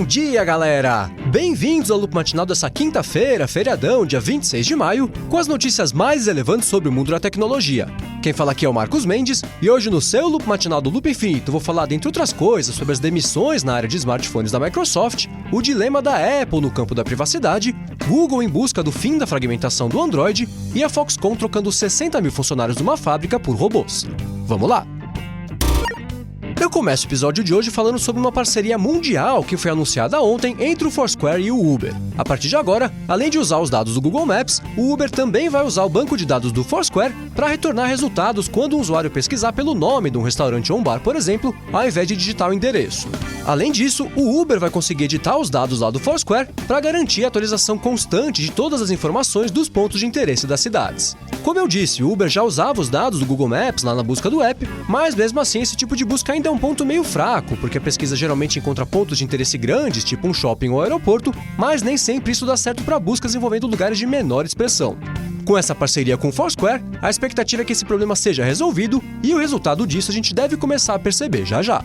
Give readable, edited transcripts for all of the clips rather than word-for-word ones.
dia, galera! Bem-vindos ao Loop Matinal dessa quinta-feira, feriadão, dia 26 de maio, com as notícias mais relevantes sobre o mundo da tecnologia. Quem fala aqui é o Marcos Mendes, e hoje no seu Loop Matinal do Loop Infinito vou falar, dentre outras coisas, sobre as demissões na área de smartphones da Microsoft, o dilema da Apple no campo da privacidade, Google em busca do fim da fragmentação do Android e a Foxconn trocando 60 mil funcionários de uma fábrica por robôs. Vamos lá! Eu começo o episódio de hoje falando sobre uma parceria mundial que foi anunciada ontem entre o Foursquare e o Uber. A partir de agora, além de usar os dados do Google Maps, o Uber também vai usar o banco de dados do Foursquare para retornar resultados quando um usuário pesquisar pelo nome de um restaurante ou um bar, por exemplo, ao invés de digitar o endereço. Além disso, o Uber vai conseguir editar os dados lá do Foursquare para garantir a atualização constante de todas as informações dos pontos de interesse das cidades. Como eu disse, o Uber já usava os dados do Google Maps lá na busca do app, mas mesmo assim esse tipo de busca ainda é um ponto meio fraco, porque a pesquisa geralmente encontra pontos de interesse grandes, tipo um shopping ou aeroporto, mas nem sempre isso dá certo para buscas envolvendo lugares de menor expressão. Com essa parceria com o Foursquare, a expectativa é que esse problema seja resolvido e o resultado disso a gente deve começar a perceber já já.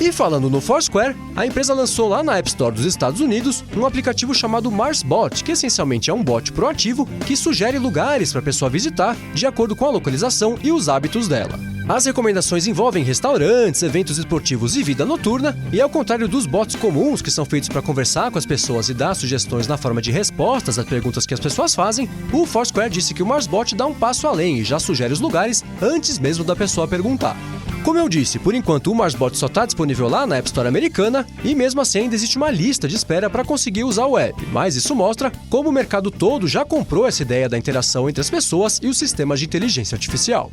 E falando no Foursquare, a empresa lançou lá na App Store dos Estados Unidos um aplicativo chamado MarsBot, que essencialmente é um bot proativo que sugere lugares para a pessoa visitar de acordo com a localização e os hábitos dela. As recomendações envolvem restaurantes, eventos esportivos e vida noturna, e ao contrário dos bots comuns que são feitos para conversar com as pessoas e dar sugestões na forma de respostas às perguntas que as pessoas fazem, o Foursquare disse que o MarsBot dá um passo além e já sugere os lugares antes mesmo da pessoa perguntar. Como eu disse, por enquanto o MarsBot só está disponível lá na App Store americana e mesmo assim ainda existe uma lista de espera para conseguir usar o app, mas isso mostra como o mercado todo já comprou essa ideia da interação entre as pessoas e os sistemas de inteligência artificial.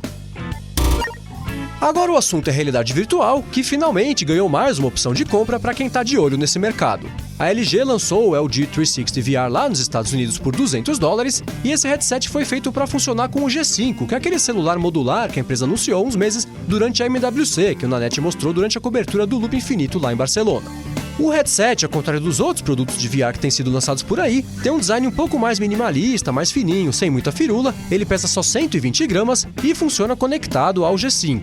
Agora o assunto é realidade virtual, que finalmente ganhou mais uma opção de compra para quem está de olho nesse mercado. A LG lançou o LG 360 VR lá nos Estados Unidos por $200 e esse headset foi feito para funcionar com o G5, que é aquele celular modular que a empresa anunciou há uns meses durante a MWC, que o Nanete mostrou durante a cobertura do Loop Infinito lá em Barcelona. O headset, ao contrário dos outros produtos de VR que têm sido lançados por aí, tem um design um pouco mais minimalista, mais fininho, sem muita firula, ele pesa só 120 gramas e funciona conectado ao G5.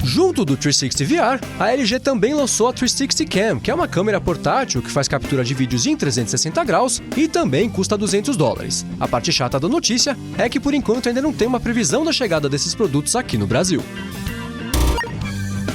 Junto do 360 VR, a LG também lançou a 360 Cam, que é uma câmera portátil que faz captura de vídeos em 360 graus e também custa $200. A parte chata da notícia é que por enquanto ainda não tem uma previsão da chegada desses produtos aqui no Brasil.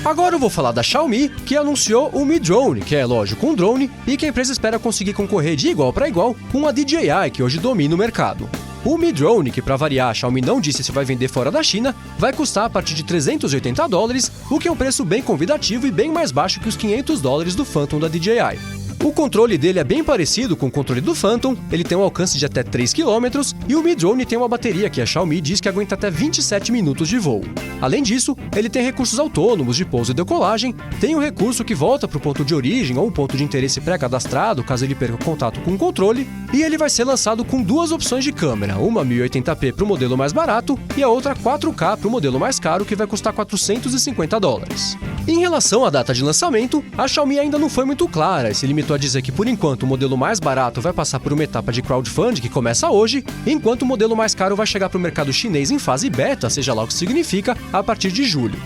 Agora eu vou falar da Xiaomi, que anunciou o Mi Drone, que é, lógico, um drone, e que a empresa espera conseguir concorrer de igual para igual com a DJI, que hoje domina o mercado. O Mi Drone, que para variar a Xiaomi não disse se vai vender fora da China, vai custar a partir de $380, o que é um preço bem convidativo e bem mais baixo que os $500 do Phantom da DJI. O controle dele é bem parecido com o controle do Phantom, ele tem um alcance de até 3 km e o Mi Drone tem uma bateria que a Xiaomi diz que aguenta até 27 minutos de voo. Além disso, ele tem recursos autônomos de pouso e decolagem, tem um recurso que volta para o ponto de origem ou um ponto de interesse pré-cadastrado caso ele perca contato com o controle, e ele vai ser lançado com duas opções de câmera, uma 1080p para o modelo mais barato e a outra 4K para o modelo mais caro, que vai custar $450. Em relação à data de lançamento, a Xiaomi ainda não foi muito clara e se limitou a dizer que por enquanto o modelo mais barato vai passar por uma etapa de crowdfunding que começa hoje, enquanto o modelo mais caro vai chegar para o mercado chinês em fase beta, seja lá o que significa, a partir de julho.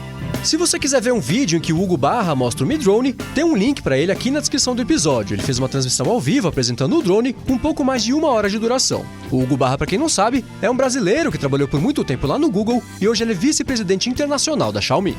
Se você quiser ver um vídeo em que o Hugo Barra mostra o Mi Drone, tem um link para ele aqui na descrição do episódio. Ele fez uma transmissão ao vivo apresentando o drone com um pouco mais de 1 hora de duração. O Hugo Barra, para quem não sabe, é um brasileiro que trabalhou por muito tempo lá no Google e hoje ele é vice-presidente internacional da Xiaomi.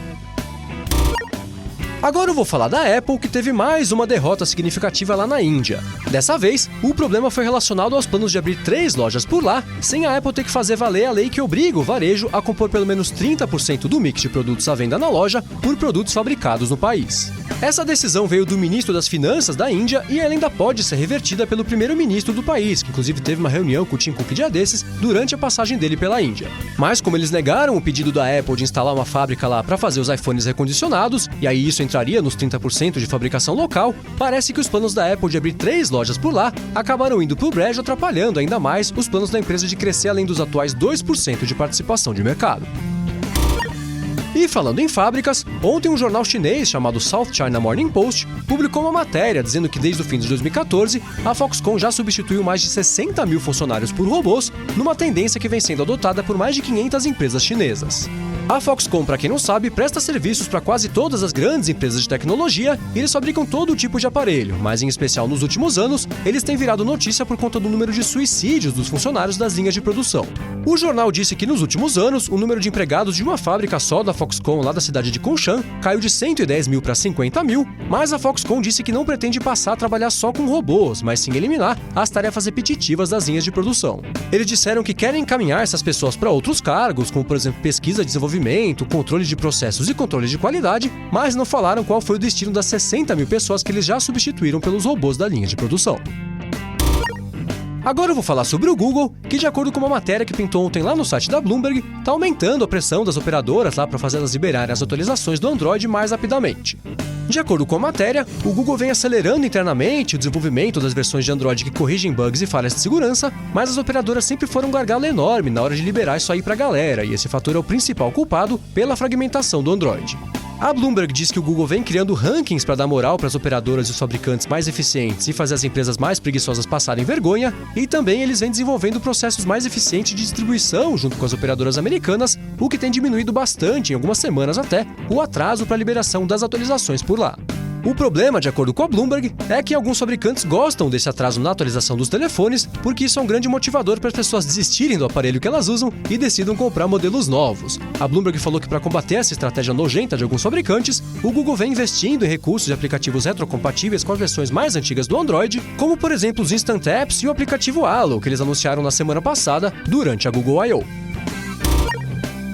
Agora eu vou falar da Apple, que teve mais uma derrota significativa lá na Índia. Dessa vez, o problema foi relacionado aos planos de abrir 3 lojas por lá, sem a Apple ter que fazer valer a lei que obriga o varejo a compor pelo menos 30% do mix de produtos à venda na loja por produtos fabricados no país. Essa decisão veio do ministro das Finanças da Índia e ela ainda pode ser revertida pelo primeiro-ministro do país, que inclusive teve uma reunião com o Tim Cook dia desses durante a passagem dele pela Índia. Mas como eles negaram o pedido da Apple de instalar uma fábrica lá para fazer os iPhones recondicionados, e aí isso entraria nos 30% de fabricação local, parece que os planos da Apple de abrir 3 lojas por lá acabaram indo pro brejo, atrapalhando ainda mais os planos da empresa de crescer além dos atuais 2% de participação de mercado. E falando em fábricas, ontem um jornal chinês chamado South China Morning Post publicou uma matéria dizendo que desde o fim de 2014, a Foxconn já substituiu mais de 60 mil funcionários por robôs, numa tendência que vem sendo adotada por mais de 500 empresas chinesas. A Foxconn, para quem não sabe, presta serviços para quase todas as grandes empresas de tecnologia e eles fabricam todo tipo de aparelho, mas em especial nos últimos anos, eles têm virado notícia por conta do número de suicídios dos funcionários das linhas de produção. O jornal disse que nos últimos anos, o número de empregados de uma fábrica só da Foxconn lá da cidade de Kunshan caiu de 110 mil para 50 mil, mas a Foxconn disse que não pretende passar a trabalhar só com robôs, mas sim eliminar as tarefas repetitivas das linhas de produção. Eles disseram que querem encaminhar essas pessoas para outros cargos, como por exemplo pesquisa e desenvolvimento, controle de processos e controle de qualidade, mas não falaram qual foi o destino das 60 mil pessoas que eles já substituíram pelos robôs da linha de produção. Agora eu vou falar sobre o Google, que de acordo com uma matéria que pintou ontem lá no site da Bloomberg, está aumentando a pressão das operadoras lá para fazer elas liberarem as atualizações do Android mais rapidamente. De acordo com a matéria, o Google vem acelerando internamente o desenvolvimento das versões de Android que corrigem bugs e falhas de segurança, mas as operadoras sempre foram um gargalo enorme na hora de liberar isso aí pra galera, e esse fator é o principal culpado pela fragmentação do Android. A Bloomberg diz que o Google vem criando rankings para dar moral para as operadoras e os fabricantes mais eficientes e fazer as empresas mais preguiçosas passarem vergonha, e também eles vêm desenvolvendo processos mais eficientes de distribuição junto com as operadoras americanas, o que tem diminuído bastante, em algumas semanas até, o atraso para a liberação das atualizações por lá. O problema, de acordo com a Bloomberg, é que alguns fabricantes gostam desse atraso na atualização dos telefones, porque isso é um grande motivador para as pessoas desistirem do aparelho que elas usam e decidam comprar modelos novos. A Bloomberg falou que para combater essa estratégia nojenta de alguns fabricantes, o Google vem investindo em recursos e aplicativos retrocompatíveis com as versões mais antigas do Android, como por exemplo os Instant Apps e o aplicativo Halo, que eles anunciaram na semana passada durante a Google I/O.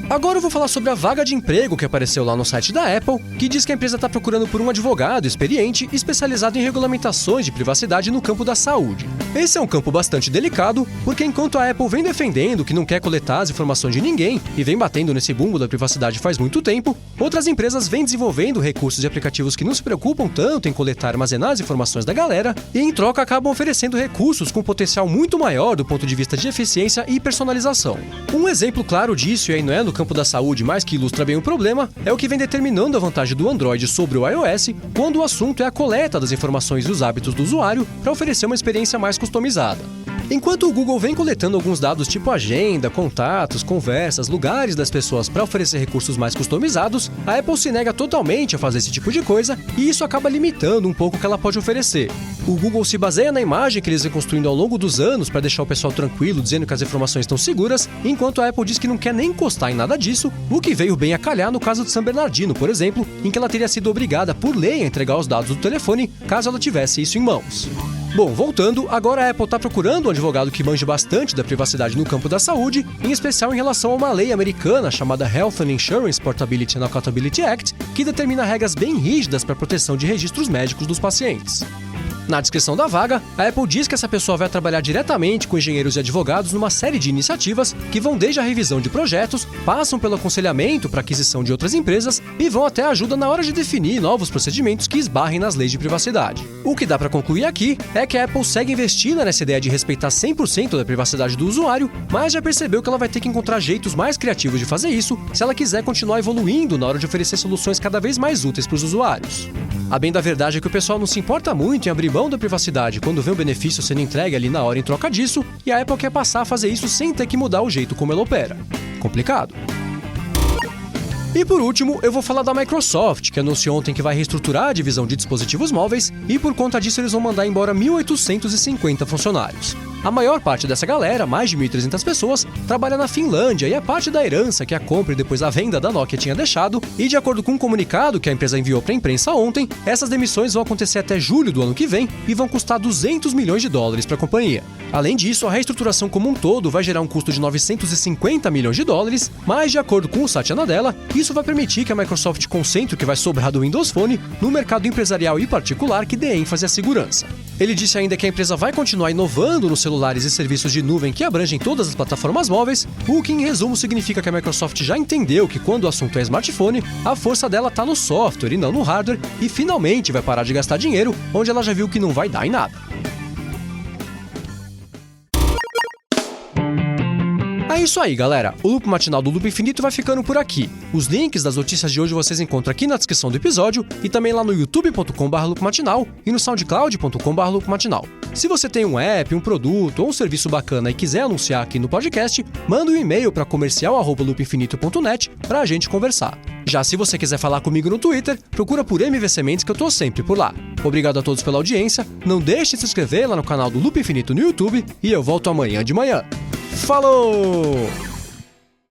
Agora eu vou falar sobre a vaga de emprego que apareceu lá no site da Apple, que diz que a empresa está procurando por um advogado experiente especializado em regulamentações de privacidade no campo da saúde. Esse é um campo bastante delicado, porque enquanto a Apple vem defendendo que não quer coletar as informações de ninguém e vem batendo nesse bumbo da privacidade faz muito tempo, outras empresas vêm desenvolvendo recursos e aplicativos que não se preocupam tanto em coletar e armazenar as informações da galera e em troca acabam oferecendo recursos com potencial muito maior do ponto de vista de eficiência e personalização. Um exemplo claro disso, e aí não é no campo da saúde, mas que ilustra bem o problema, é o que vem determinando a vantagem do Android sobre o iOS quando o assunto é a coleta das informações e os hábitos do usuário para oferecer uma experiência mais customizada. Enquanto o Google vem coletando alguns dados tipo agenda, contatos, conversas, lugares das pessoas para oferecer recursos mais customizados, a Apple se nega totalmente a fazer esse tipo de coisa e isso acaba limitando um pouco o que ela pode oferecer. O Google se baseia na imagem que eles vêm construindo ao longo dos anos para deixar o pessoal tranquilo, dizendo que as informações estão seguras, enquanto a Apple diz que não quer nem encostar em nada disso, o que veio bem a calhar no caso de San Bernardino, por exemplo, em que ela teria sido obrigada por lei a entregar os dados do telefone caso ela tivesse isso em mãos. Bom, voltando, agora a Apple está procurando um advogado que manje bastante da privacidade no campo da saúde, em especial em relação a uma lei americana chamada Health and Insurance Portability and Accountability Act, que determina regras bem rígidas para a proteção de registros médicos dos pacientes. Na descrição da vaga, a Apple diz que essa pessoa vai trabalhar diretamente com engenheiros e advogados numa série de iniciativas que vão desde a revisão de projetos, passam pelo aconselhamento para aquisição de outras empresas e vão até a ajuda na hora de definir novos procedimentos que esbarrem nas leis de privacidade. O que dá para concluir aqui é que a Apple segue investindo nessa ideia de respeitar 100% da privacidade do usuário, mas já percebeu que ela vai ter que encontrar jeitos mais criativos de fazer isso se ela quiser continuar evoluindo na hora de oferecer soluções cada vez mais úteis para os usuários. A bem da verdade é que o pessoal não se importa muito em abrir mão da privacidade quando vê um benefício sendo entregue ali na hora em troca disso, e a Apple quer passar a fazer isso sem ter que mudar o jeito como ela opera. Complicado. E por último, eu vou falar da Microsoft, que anunciou ontem que vai reestruturar a divisão de dispositivos móveis e por conta disso eles vão mandar embora 1.850 funcionários. A maior parte dessa galera, mais de 1.300 pessoas, trabalha na Finlândia e é parte da herança que a compra e depois a venda da Nokia tinha deixado, e de acordo com um comunicado que a empresa enviou para a imprensa ontem, essas demissões vão acontecer até julho do ano que vem e vão custar $200 milhões para a companhia. Além disso, a reestruturação como um todo vai gerar um custo de $950 milhões, mas de acordo com o Satya Nadella, isso vai permitir que a Microsoft concentre o que vai sobrar do Windows Phone no mercado empresarial e particular que dê ênfase à segurança. Ele disse ainda que a empresa vai continuar inovando nos celulares e serviços de nuvem que abrangem todas as plataformas móveis, o que em resumo significa que a Microsoft já entendeu que quando o assunto é smartphone, a força dela está no software e não no hardware e finalmente vai parar de gastar dinheiro onde ela já viu que não vai dar em nada. É isso aí, galera. O Loop Matinal do Loop Infinito vai ficando por aqui. Os links das notícias de hoje vocês encontram aqui na descrição do episódio e também lá no youtube.com/loopmatinal e no soundcloud.com/loopmatinal. Se você tem um app, um produto ou um serviço bacana e quiser anunciar aqui no podcast, manda um e-mail para comercial@loopinfinito.net para a gente conversar. Já se você quiser falar comigo no Twitter, procura por MVC Mendes que eu tô sempre por lá. Obrigado a todos pela audiência, não deixe de se inscrever lá no canal do Loop Infinito no YouTube e eu volto amanhã de manhã. Falou!